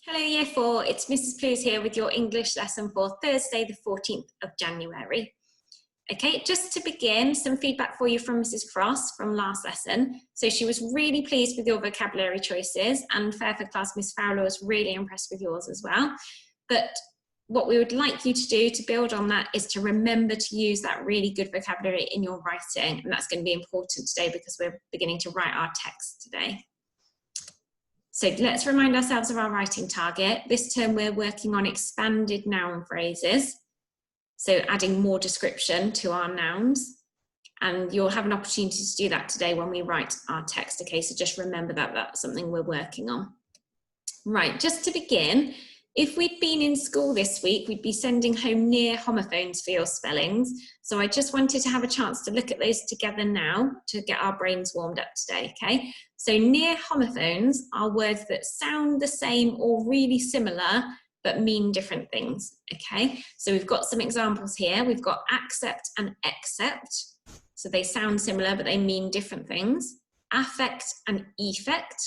Hello Year 4, it's Mrs. Plews here with your English lesson for Thursday the 14th of January. Okay, just to begin, some feedback for you from Mrs. Cross from last lesson. So she was really pleased with your vocabulary choices, and Fairford class Miss Fowler was really impressed with yours as well. But what we would like you to do to build on that is to remember to use that really good vocabulary in your writing, and that's going to be important today because we're beginning to write our text today. So let's remind ourselves of our writing target. This term we're working on expanded noun phrases. So adding more description to our nouns. And you'll have an opportunity to do that today when we write our text. Okay, so just remember that that's something we're working on. Right, just to begin, if we'd been in school this week, we'd be sending home near homophones for your spellings. So I just wanted to have a chance to look at those together now to get our brains warmed up today, okay? So near homophones are words that sound the same or really similar, but mean different things, okay? So we've got some examples here. We've got accept and accept. So they sound similar, but they mean different things. Affect and effect.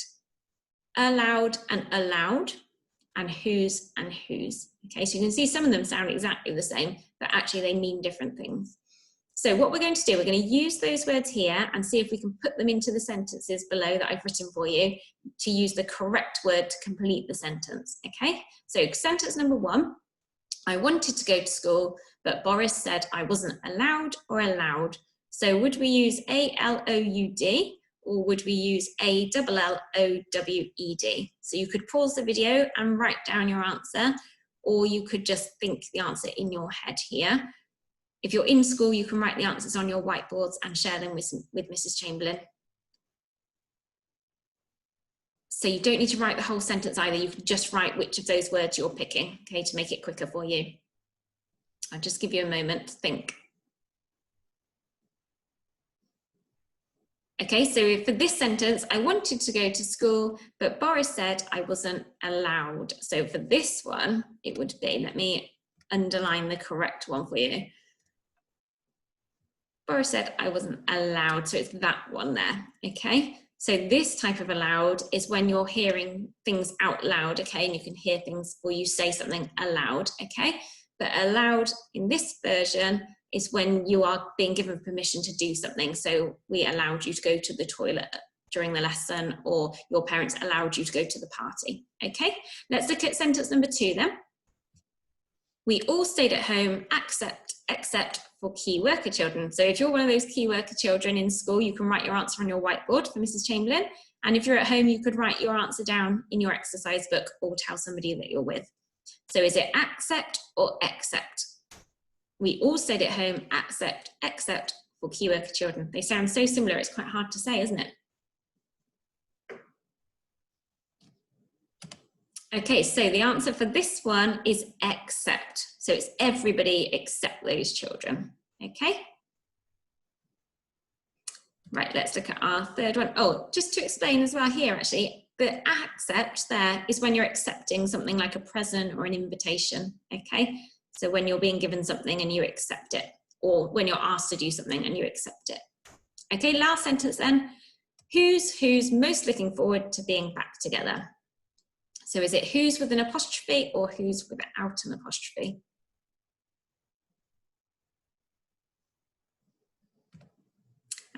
Allowed and allowed. And whose and whose. Okay, so you can see some of them sound exactly the same, but actually they mean different things. So what we're going to do, we're going to use those words here and see if we can put them into the sentences below that I've written for you to use the correct word to complete the sentence. Okay, so sentence number 1, I wanted to go to school, but Boris said I wasn't allowed or allowed. So would we use A-L-O-U-D? Or would we use A-L-L-O-W-E-D? So you could pause the video and write down your answer, or you could just think the answer in your head here. If you're in school, you can write the answers on your whiteboards and share them with Mrs. Chamberlain. So you don't need to write the whole sentence either. You can just write which of those words you're picking, okay, to make it quicker for you. I'll just give you a moment to think. Okay, so for this sentence, I wanted to go to school, but Boris said I wasn't allowed. So for this one, it would be, let me underline the correct one for you. Boris said I wasn't allowed, so it's that one there, okay? So this type of allowed is when you're hearing things out loud, okay? And you can hear things or you say something aloud, okay? But allowed in this version is when you are being given permission to do something. So we allowed you to go to the toilet during the lesson, or your parents allowed you to go to the party. Okay, let's look at sentence number 2 then. We all stayed at home except for key worker children. So if you're one of those key worker children in school, you can write your answer on your whiteboard for Mrs. Chamberlain. And if you're at home, you could write your answer down in your exercise book or tell somebody that you're with. So is it accept or accept? We all stayed at home except for key worker children. They sound so similar, it's quite hard to say, isn't it? Okay, so the answer for this one is except. So it's everybody except those children, okay? Right, let's look at our third one. Oh, just to explain as well here, actually, the accept there is when you're accepting something like a present or an invitation, okay? So when you're being given something and you accept it, or when you're asked to do something and you accept it. Okay, last sentence then. Who's most looking forward to being back together? So is it who's with an apostrophe or who's without an apostrophe?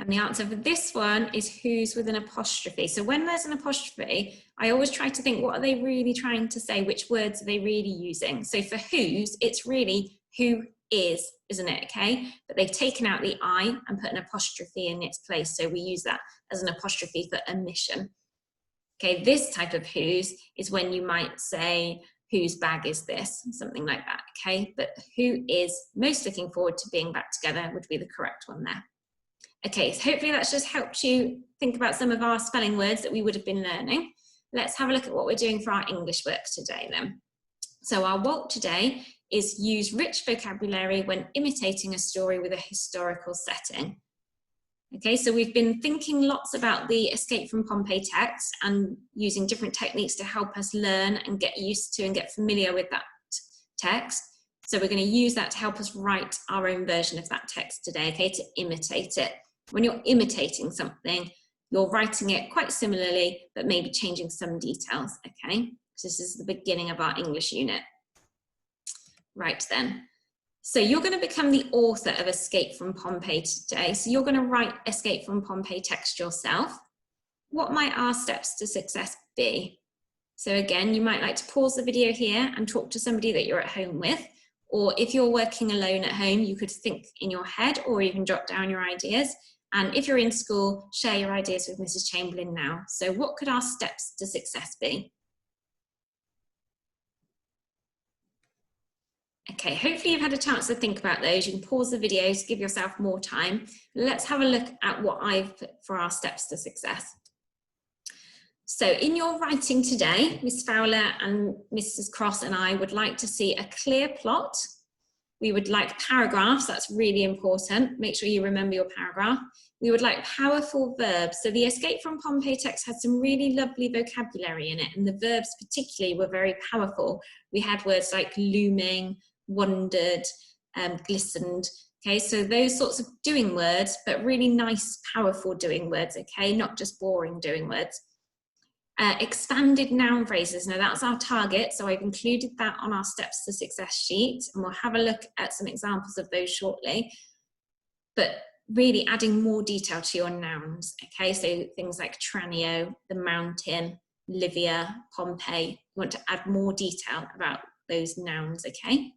And the answer for this one is who's with an apostrophe. So when there's an apostrophe, I always try to think, what are they really trying to say? Which words are they really using? So for who's, it's really who is, isn't it? Okay, but they've taken out the I and put an apostrophe in its place. So we use that as an apostrophe for omission. Okay, this type of who's is when you might say, whose bag is this? Something like that, okay? But who is most looking forward to being back together would be the correct one there. Okay, so hopefully that's just helped you think about some of our spelling words that we would have been learning. Let's have a look at what we're doing for our English work today then. So our WALT today is use rich vocabulary when imitating a story with a historical setting. Okay, so we've been thinking lots about the Escape from Pompeii text and using different techniques to help us learn and get used to and get familiar with that text. So we're going to use that to help us write our own version of that text today, okay, to imitate it. When you're imitating something, you're writing it quite similarly, but maybe changing some details, okay? So this is the beginning of our English unit. Right then. So you're going to become the author of Escape from Pompeii today. So you're going to write Escape from Pompeii text yourself. What might our steps to success be? So again, you might like to pause the video here and talk to somebody that you're at home with. Or if you're working alone at home, you could think in your head or even jot down your ideas. And if you're in school, share your ideas with Mrs. Chamberlain now. So what could our steps to success be? Okay, hopefully you've had a chance to think about those. You can pause the video to give yourself more time. Let's have a look at what I've put for our steps to success. So in your writing today, Miss Fowler and Mrs. Cross and I would like to see a clear plot. We would like paragraphs, that's really important. Make sure you remember your paragraph. We would like powerful verbs. So the Escape from Pompeii text had some really lovely vocabulary in it, and the verbs particularly were very powerful. We had words like looming, wondered, glistened. Okay, so those sorts of doing words, but really nice, powerful doing words, okay, not just boring doing words. Expanded noun phrases. Now that's our target, so I've included that on our steps to success sheet, and we'll have a look at some examples of those shortly. But really adding more detail to your nouns, okay? So things like Tranio, the mountain, Livia, Pompeii. You want to add more detail about those nouns, okay?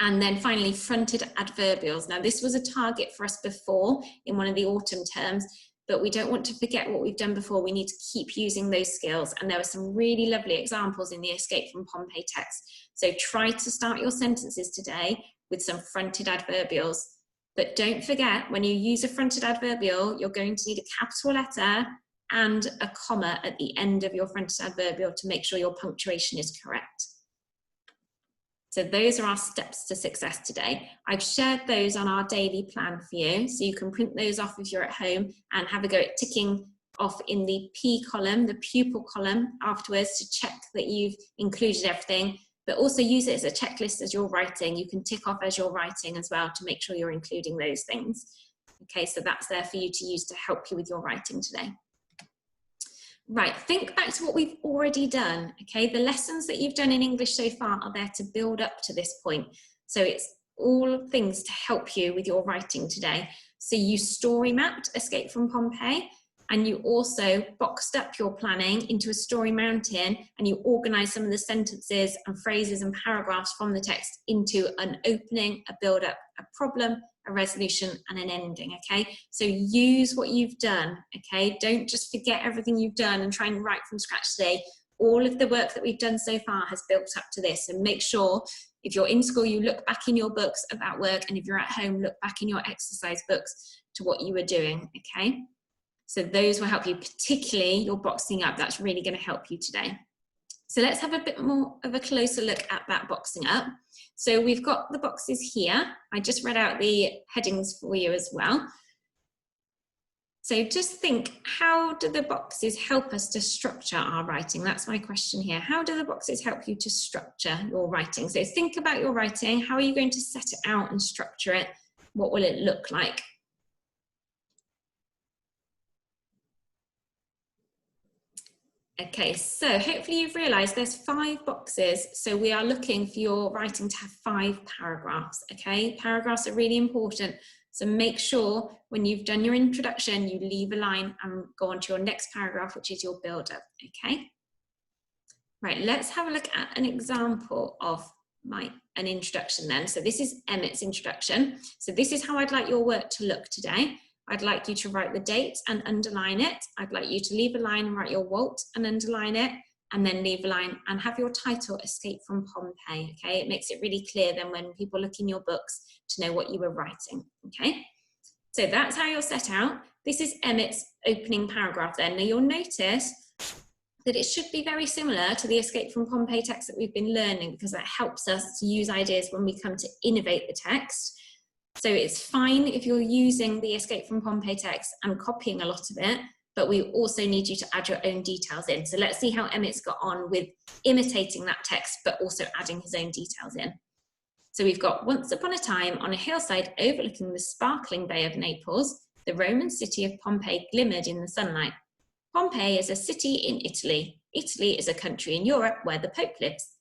And then finally, fronted adverbials. Now this was a target for us before in one of the autumn terms, but we don't want to forget what we've done before. We need to keep using those skills. And there were some really lovely examples in the Escape from Pompeii text. So try to start your sentences today with some fronted adverbials. But don't forget, when you use a fronted adverbial, you're going to need a capital letter and a comma at the end of your fronted adverbial to make sure your punctuation is correct. So those are our steps to success today. I've shared those on our daily plan for you, so you can print those off if you're at home and have a go at ticking off in the P column, the pupil column afterwards, to check that you've included everything, but also use it as a checklist as you're writing. You can tick off as you're writing as well to make sure you're including those things. Okay, so that's there for you to use to help you with your writing today. Right, think back to what we've already done, okay? The lessons that you've done in English so far are there to build up to this point. So it's all things to help you with your writing today. So you story mapped Escape from Pompeii, and you also boxed up your planning into a story mountain, and you organized some of the sentences and phrases and paragraphs from the text into an opening, a build-up, a problem, a resolution, and an ending, okay? So use what you've done, okay? Don't just forget everything you've done and try and write from scratch today. All of the work that we've done so far has built up to this, and make sure if you're in school, you look back in your books at that work, and if you're at home, look back in your exercise books to what you were doing, okay? So those will help you, particularly your boxing up. That's really going to help you today. So let's have a bit more of a closer look at that boxing up. So we've got the boxes here. I just read out the headings for you as well. So just think, how do the boxes help us to structure our writing? That's my question here. How do the boxes help you to structure your writing? So think about your writing. How are you going to set it out and structure it? What will it look like? Okay, so hopefully you've realised there's 5 boxes, so we are looking for your writing to have 5 paragraphs, okay? Paragraphs are really important, so make sure when you've done your introduction, you leave a line and go on to your next paragraph, which is your build-up, okay? Right, let's have a look at an example of an introduction then. So this is Emmett's introduction. So this is how I'd like your work to look today. I'd like you to write the date and underline it. I'd like you to leave a line and write your Walt and underline it, and then leave a line and have your title Escape from Pompeii, okay? It makes it really clear then when people look in your books to know what you were writing, okay? So that's how you're set out. This is Emmett's opening paragraph then. Now you'll notice that it should be very similar to the Escape from Pompeii text that we've been learning, because that helps us to use ideas when we come to innovate the text. So it's fine if you're using the Escape from Pompeii text and copying a lot of it, but we also need you to add your own details in. So let's see how Emmett's got on with imitating that text, but also adding his own details in. So we've got, once upon a time, on a hillside overlooking the sparkling Bay of Naples, the Roman city of Pompeii glimmered in the sunlight. Pompeii is a city in Italy. Italy is a country in Europe where the Pope lives.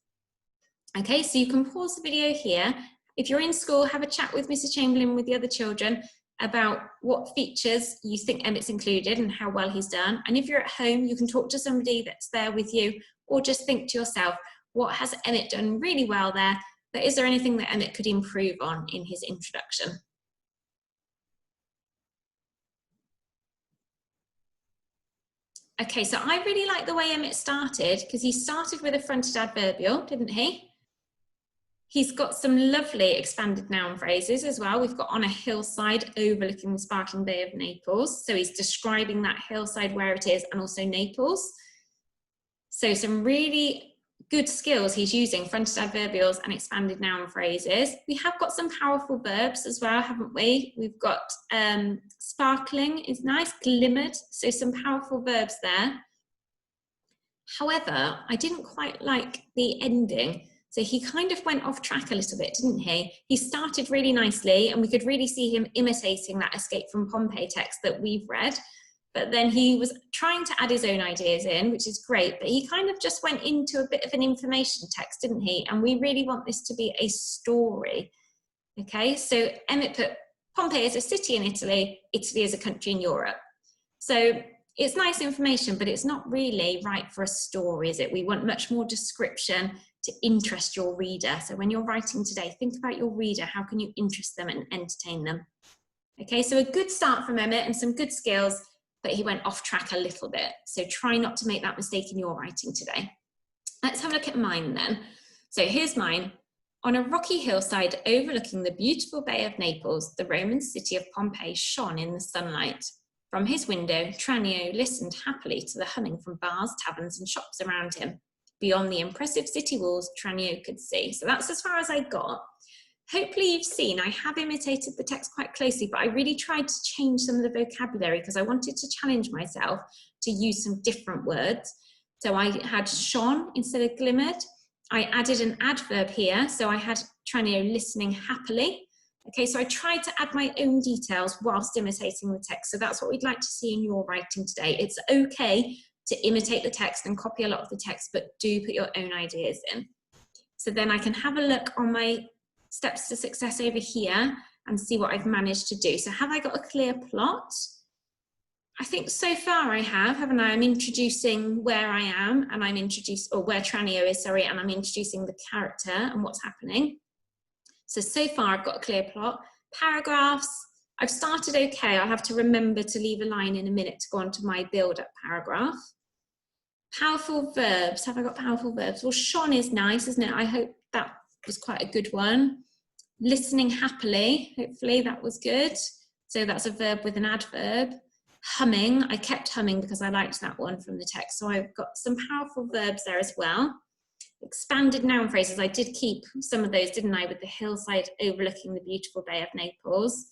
Okay, so you can pause the video here. If you're in school, have a chat with Mrs. Chamberlain with the other children about what features you think Emmett's included and how well he's done. And if you're at home, you can talk to somebody that's there with you, or just think to yourself, what has Emmett done really well there? But is there anything that Emmett could improve on in his introduction? Okay, so I really like the way Emmett started, because he started with a fronted adverbial, didn't he? He's got some lovely expanded noun phrases as well. We've got on a hillside overlooking the sparkling Bay of Naples. So he's describing that hillside where it is, and also Naples. So some really good skills he's using, fronted adverbials and expanded noun phrases. We have got some powerful verbs as well, haven't we? We've got sparkling is nice, glimmered, so some powerful verbs there. However, I didn't quite like the ending. So he kind of went off track a little bit, didn't he? He started really nicely, and we could really see him imitating that Escape from Pompeii text that we've read. But then he was trying to add his own ideas in, which is great, but he kind of just went into a bit of an information text, didn't he? And we really want this to be a story. Okay, so Emmett put Pompeii is a city in Italy, Italy is a country in Europe. So it's nice information, but it's not really right for a story, is it? We want much more description to interest your reader. So when you're writing today, think about your reader. How can you interest them and entertain them? Okay, so a good start from Emmett and some good skills, but he went off track a little bit. So try not to make that mistake in your writing today. Let's have a look at mine then. So here's mine. On a rocky hillside overlooking the beautiful Bay of Naples, the Roman city of Pompeii shone in the sunlight. From his window, Tranio listened happily to the humming from bars, taverns, and shops around him. Beyond the impressive city walls, Tranio could see. So that's as far as I got. Hopefully you've seen, I have imitated the text quite closely, but I really tried to change some of the vocabulary because I wanted to challenge myself to use some different words. So I had shone instead of glimmered. I added an adverb here. So I had Tranio listening happily. Okay, so I tried to add my own details whilst imitating the text. So that's what we'd like to see in your writing today. It's okay to imitate the text and copy a lot of the text, but do put your own ideas in. So then I can have a look on my steps to success over here and see what I've managed to do. So have I got a clear plot? I think so far I have, haven't I? I'm introducing where I am, and I'm or where Tranio is, sorry, and I'm introducing the character and what's happening. So far I've got a clear plot. Paragraphs, I've started okay. I'll have to remember to leave a line in a minute to go on to my build-up paragraph. Powerful verbs, have I got powerful verbs? Well, shone is nice, isn't it? I hope that was quite a good one. Listening happily, hopefully that was good. So that's a verb with an adverb. Humming, I kept humming because I liked that one from the text. So I've got some powerful verbs there as well. Expanded noun phrases, I did keep some of those, didn't I, with the hillside overlooking the beautiful Bay of Naples.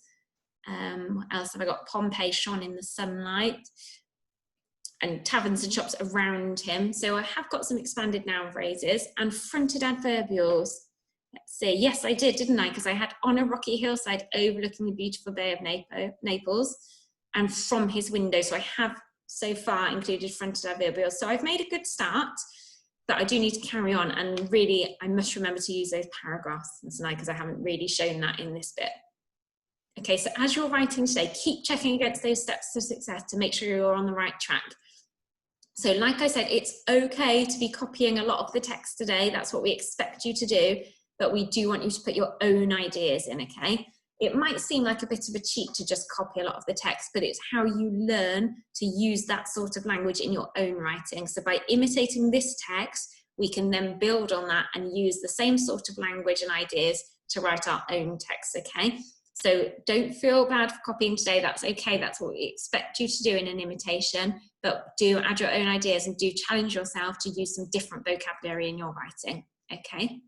What else have I got? Pompeii shone in the sunlight, and taverns and shops around him. So I have got some expanded noun phrases and fronted adverbials. Let's see, yes I did, didn't I? Because I had on a rocky hillside overlooking the beautiful Bay of Naples and from his window. So I have so far included fronted adverbials. So I've made a good start, but I do need to carry on, and really I must remember to use those paragraphs tonight because I haven't really shown that in this bit. Okay, so as you're writing today, keep checking against those steps to success to make sure you're on the right track. So like I said, it's okay to be copying a lot of the text today. That's what we expect you to do, but we do want you to put your own ideas in, okay? It might seem like a bit of a cheat to just copy a lot of the text, but it's how you learn to use that sort of language in your own writing. So by imitating this text, we can then build on that and use the same sort of language and ideas to write our own text, okay? So don't feel bad for copying today, that's okay, that's what we expect you to do in an imitation, but do add your own ideas and do challenge yourself to use some different vocabulary in your writing, okay?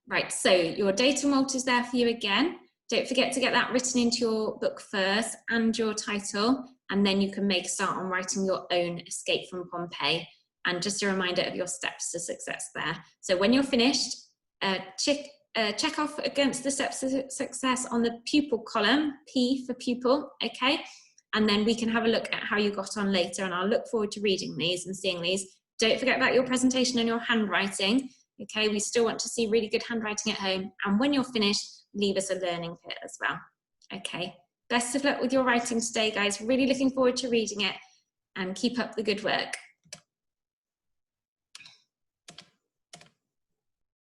Right, so your data malt is there for you again. Don't forget to get that written into your book first and your title, and then you can make a start on writing your own Escape from Pompeii. And just a reminder of your steps to success there. So when you're finished, check off against the steps to success on the pupil column, P for pupil, okay? and then we can have a look at how you got on later, and I'll look forward to reading these and seeing these. Don't forget about your presentation and your handwriting. Okay, we still want to see really good handwriting at home, and when you're finished, leave us a learning kit as well. Okay, best of luck with your writing today, guys. Really looking forward to reading it, and keep up the good work.